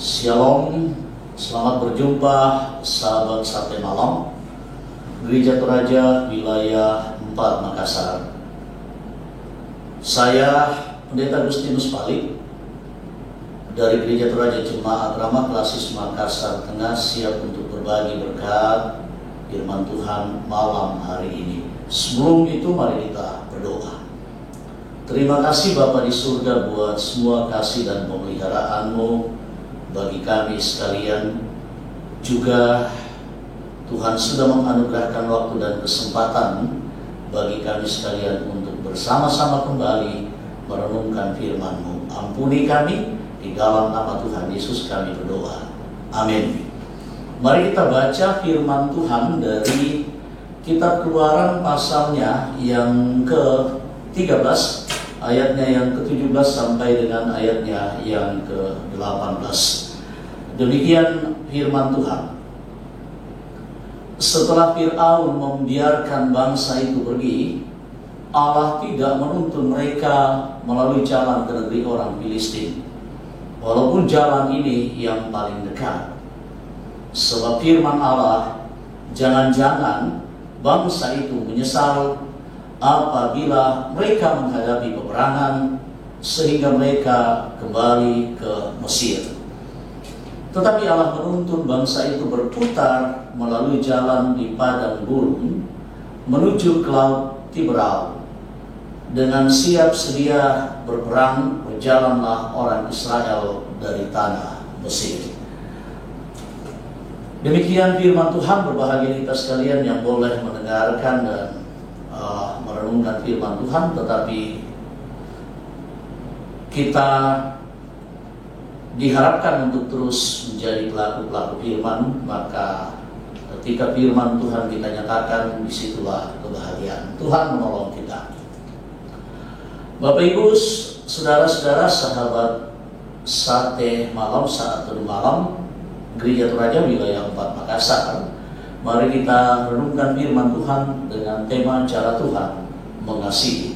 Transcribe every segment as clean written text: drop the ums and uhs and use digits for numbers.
Shalom, selamat berjumpa sahabat Sate Malam Gereja Toraja Wilayah 4 Makassar. Saya Pendeta Agustinus Palik dari Gereja Toraja Jemaat Ramah Klasis Makassar Tengah siap untuk berbagi berkat firman Tuhan malam hari ini. Sebelum itu mari kita berdoa. Terima kasih Bapa di surga buat semua kasih dan pemeliharaan-Mu bagi kami sekalian. Juga Tuhan sudah menganugerahkan waktu dan kesempatan bagi kami sekalian untuk bersama-sama kembali merenungkan firman-Mu. Ampuni kami, di dalam nama Tuhan Yesus kami berdoa. Amin. Mari kita baca firman Tuhan dari Kitab Keluaran pasalnya yang ke-13, ayatnya yang ke-17 sampai dengan ayatnya yang ke-18. Demikian firman Tuhan. Setelah Fir'aun membiarkan bangsa itu pergi, Allah tidak menuntun mereka melalui jalan ke negeri orang Filistin, walaupun jalan ini yang paling dekat. Sebab firman Allah, jangan-jangan bangsa itu menyesal apabila mereka menghadapi peperangan sehingga mereka kembali ke Mesir. Tetapi Allah menuntun bangsa itu berputar melalui jalan di padang gurun menuju ke laut Tiberau. Dengan siap sedia berperang, berjalanlah orang Israel dari tanah Mesir. Demikian firman Tuhan. Berbahagia kita sekalian yang boleh mendengarkan dan merenungkan firman Tuhan, tetapi kita diharapkan untuk terus menjadi pelaku-pelaku firman. Maka ketika firman Tuhan kita nyatakan, disitulah kebahagiaan. Tuhan menolong kita. Bapak Ibu, saudara-saudara, sahabat Sate Malam, saat teduh malam Gereja Toraja Wilayah 4 Makassar, mari kita renungkan firman Tuhan dengan tema cara Tuhan mengasihi.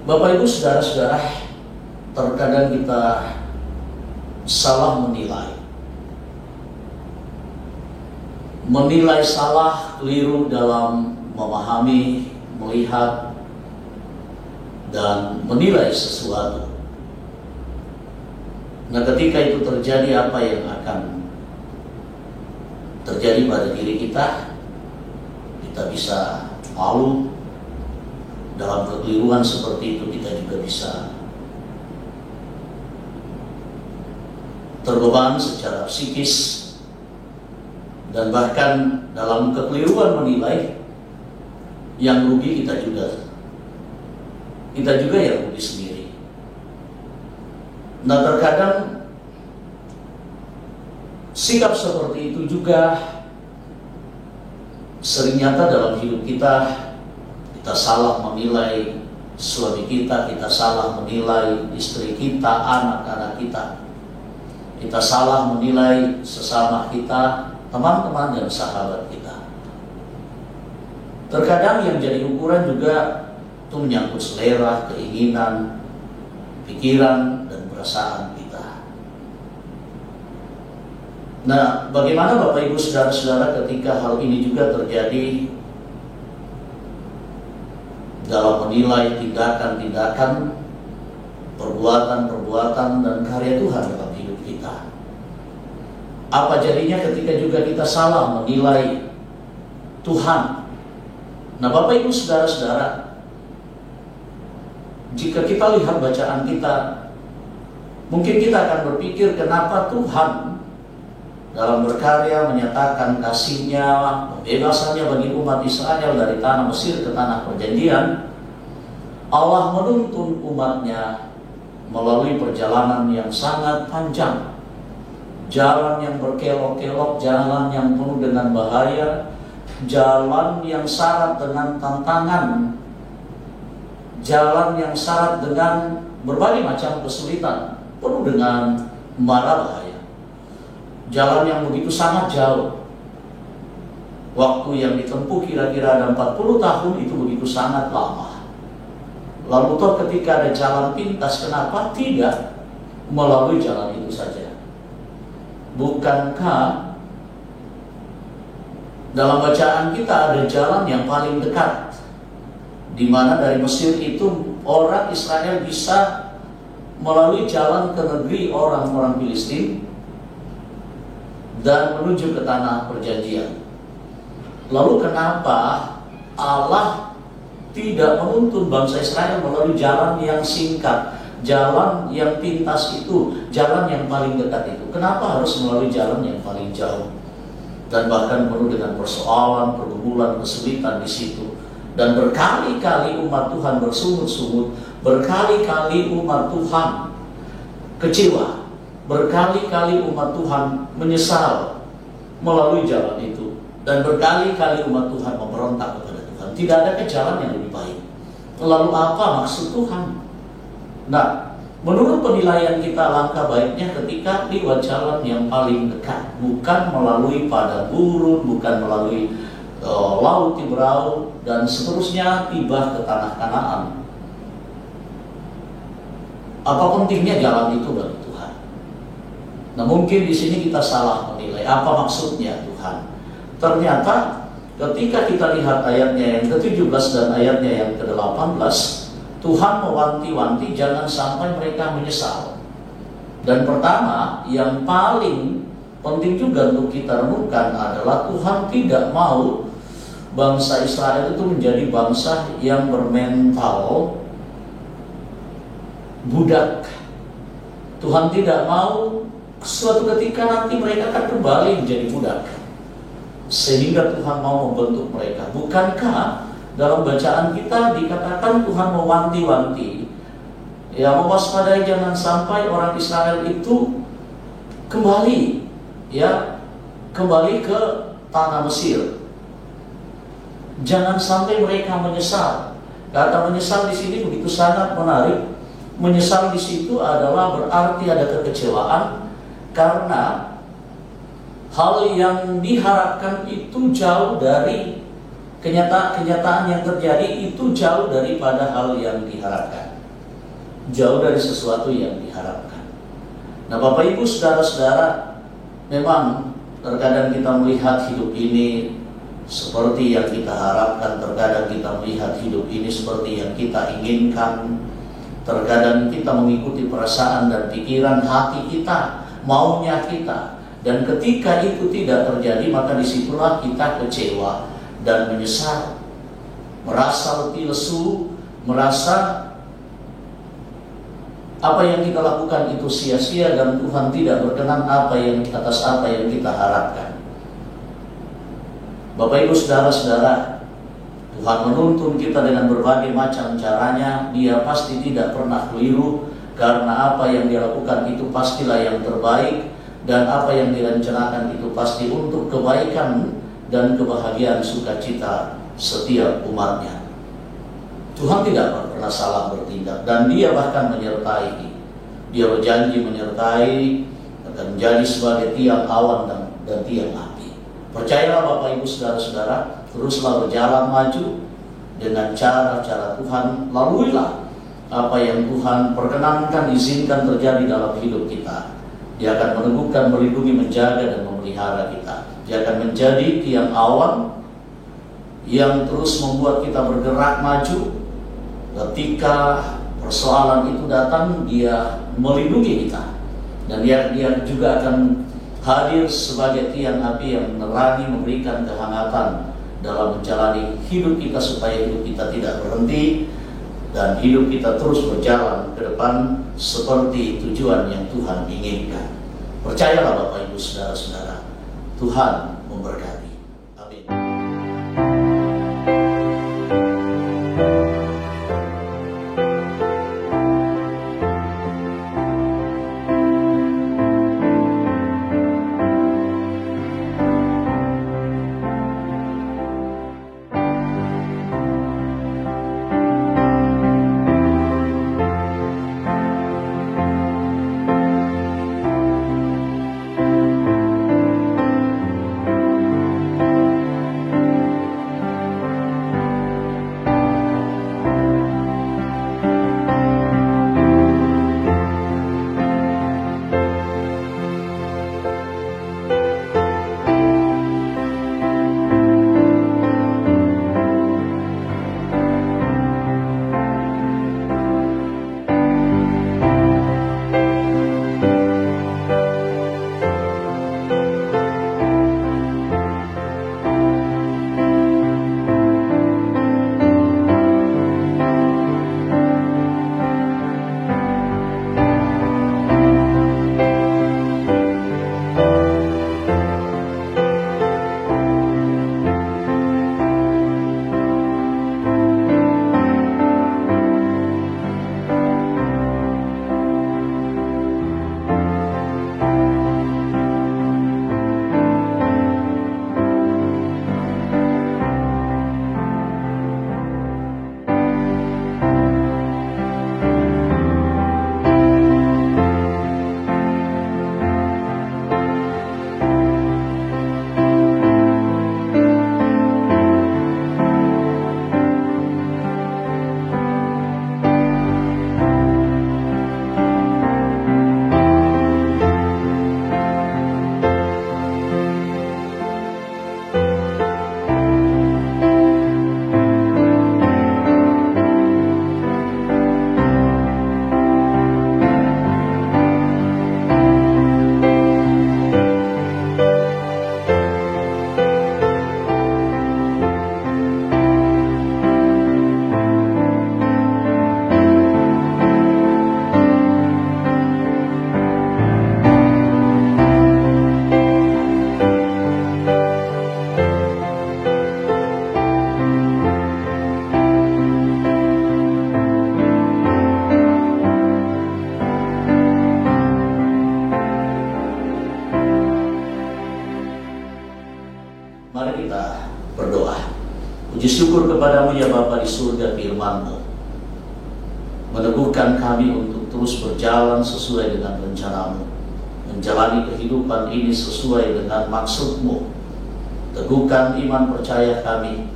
Bapak Ibu, saudara-saudara, terkadang kita salah menilai. Menilai salah, keliru dalam memahami, melihat, dan menilai sesuatu. Nah, ketika itu terjadi, apa yang akan terjadi pada diri kita? Kita bisa malu. Dalam kekeliruan seperti itu kita juga bisa terbeban secara psikis, dan bahkan dalam kekeliruan menilai, yang rugi kita juga yang rugi sendiri. Nah, terkadang sikap seperti itu juga sering nyata dalam hidup kita. Kita salah menilai suami kita, kita salah menilai istri kita, anak-anak kita. Kita salah menilai sesama kita, teman-teman dan sahabat kita. Terkadang yang jadi ukuran juga itu menyangkut selera, keinginan, pikiran, dan perasaan kita. Nah, bagaimana Bapak Ibu saudara-saudara ketika hal ini juga terjadi dalam menilai tindakan-tindakan, perbuatan-perbuatan, dan karya Tuhan dalam hidup kita? Apa jadinya ketika juga kita salah menilai Tuhan? Nah, Bapak Ibu saudara-saudara, jika kita lihat bacaan kita, mungkin kita akan berpikir, kenapa Tuhan dalam berkarya menyatakan kasih-Nya, pembebasannya bagi umat Israel dari tanah Mesir ke tanah perjanjian, Allah menuntun umat-Nya melalui perjalanan yang sangat panjang, jalan yang berkelok-kelok, jalan yang penuh dengan bahaya, jalan yang syarat dengan tantangan, jalan yang syarat dengan berbagai macam kesulitan, penuh dengan mara bahaya. Jalan yang begitu sangat jauh. Waktu yang ditempuh kira-kira ada 40 tahun, itu begitu sangat lama. Lalu toh ketika ada jalan pintas, kenapa tidak melalui jalan itu saja? Bukankah dalam bacaan kita ada jalan yang paling dekat, di mana dari Mesir itu orang Israel bisa melalui jalan ke negeri orang-orang Filistin dan menuju ke tanah perjanjian. Lalu kenapa Allah tidak menuntun bangsa Israel melalui jalan yang singkat, jalan yang pintas itu, jalan yang paling dekat itu? Kenapa harus melalui jalan yang paling jauh? Dan bahkan penuh dengan persoalan, pergumulan, kesulitan di situ. Dan berkali-kali umat Tuhan bersungut-sungut, berkali-kali umat Tuhan kecewa, berkali-kali umat Tuhan menyesal melalui jalan itu. Dan berkali-kali umat Tuhan memberontak kepada Tuhan. Tidak ada jalan yang lebih baik. Lalu apa maksud Tuhan? Nah, menurut penilaian kita, langkah baiknya ketika lewat jalan yang paling dekat, bukan melalui padang gurun, bukan melalui laut Tiberau dan seterusnya tiba ke tanah Kanaan. Apa pentingnya jalan itu bagi Tuhan? Nah, mungkin di sini kita salah menilai apa maksudnya Tuhan. Ternyata ketika kita lihat ayatnya yang ke-17 dan ayatnya yang ke-18, Tuhan mewanti-wanti jangan sampai mereka menyesal. Dan pertama, yang paling penting juga untuk kita renungkan adalah Tuhan tidak mau bangsa Israel itu menjadi bangsa yang bermental budak. Tuhan tidak mau suatu ketika nanti mereka akan kembali menjadi budak, sehingga Tuhan mau membentuk mereka. Bukankah dalam bacaan kita dikatakan Tuhan mewanti-wanti, ya, mewaspadai jangan sampai orang Israel itu kembali, ya, kembali ke tanah Mesir. Jangan sampai mereka menyesal. Kata menyesal di sini begitu sangat menarik. Menyesal di situ adalah berarti ada kekecewaan karena hal yang diharapkan itu jauh dari kenyataan yang terjadi, itu jauh daripada hal yang diharapkan, jauh dari sesuatu yang diharapkan. Nah, Bapak Ibu saudara-saudara, memang terkadang kita melihat hidup ini seperti yang kita harapkan, terkadang kita melihat hidup ini seperti yang kita inginkan, terkadang kita mengikuti perasaan dan pikiran hati kita, maunya kita. Dan ketika itu tidak terjadi, maka disitulah kita kecewa dan menyesal, merasa letih lesu, merasa apa yang kita lakukan itu sia-sia dan Tuhan tidak berkenan atas apa yang kita harapkan. Bapak Ibu saudara-saudara, Tuhan menuntun kita dengan berbagai macam caranya. Dia pasti tidak pernah keliru, karena apa yang dia lakukan itu pastilah yang terbaik, dan apa yang direncanakan itu pasti untuk kebaikan dan kebahagiaan sukacita setiap umatnya. Tuhan tidak pernah salah bertindak, dan dia bahkan menyertai. Dia berjanji menyertai, akan menjadi sebagai tiang awan dan tiang api. Percayalah Bapak Ibu saudara-saudara, teruslah berjalan maju dengan cara-cara Tuhan. Laluilah apa yang Tuhan perkenankan, izinkan terjadi dalam hidup kita. Dia akan meneguhkan, melindungi, menjaga, dan memelihara kita. Dia akan menjadi tiang awan yang terus membuat kita bergerak maju. Ketika persoalan itu datang, dia melindungi kita. Dan dia juga akan hadir sebagai tiang api yang menerangi, memberikan kehangatan dalam menjalani hidup kita, supaya hidup kita tidak berhenti dan hidup kita terus berjalan ke depan seperti tujuan yang Tuhan inginkan. Percayalah Bapak Ibu saudara-saudara, Tuhan memberkati. Amin. Mari kita berdoa. Puji syukur kepadamu ya Bapa di surga, firman-Mu meneguhkan kami untuk terus berjalan sesuai dengan rencana-Mu, menjalani kehidupan ini sesuai dengan maksud-Mu. Teguhkan iman percaya kami,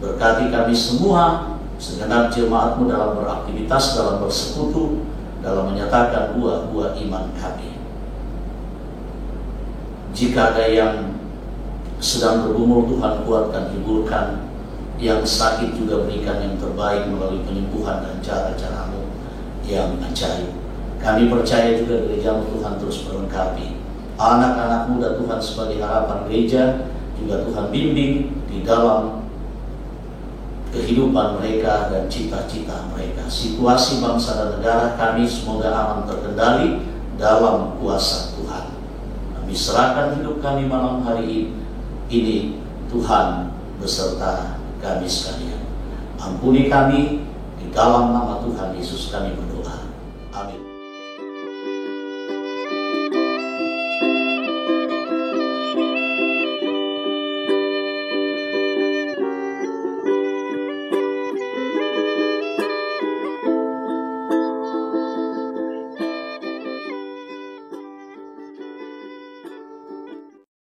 berkati kami semua, segenap jemaat-Mu dalam beraktivitas, dalam bersekutu, dalam menyatakan buah-buah iman kami. Jika ada yang sedang bergumul, Tuhan kuatkan, hiburkan. Yang sakit juga berikan yang terbaik melalui penyembuhan dan cara-cara-Mu yang ajaib. Kami percaya juga gereja-Mu Tuhan terus melengkapi. Anak-anak muda Tuhan sebagai harapan gereja, juga Tuhan bimbing di dalam kehidupan mereka dan cita-cita mereka. Situasi bangsa dan negara kami semoga aman terkendali dalam kuasa Tuhan. Kami serahkan hidup kami malam hari ini Tuhan beserta kami sekalian. Ampuni kami, di dalam nama Tuhan Yesus kami berdoa. Amin.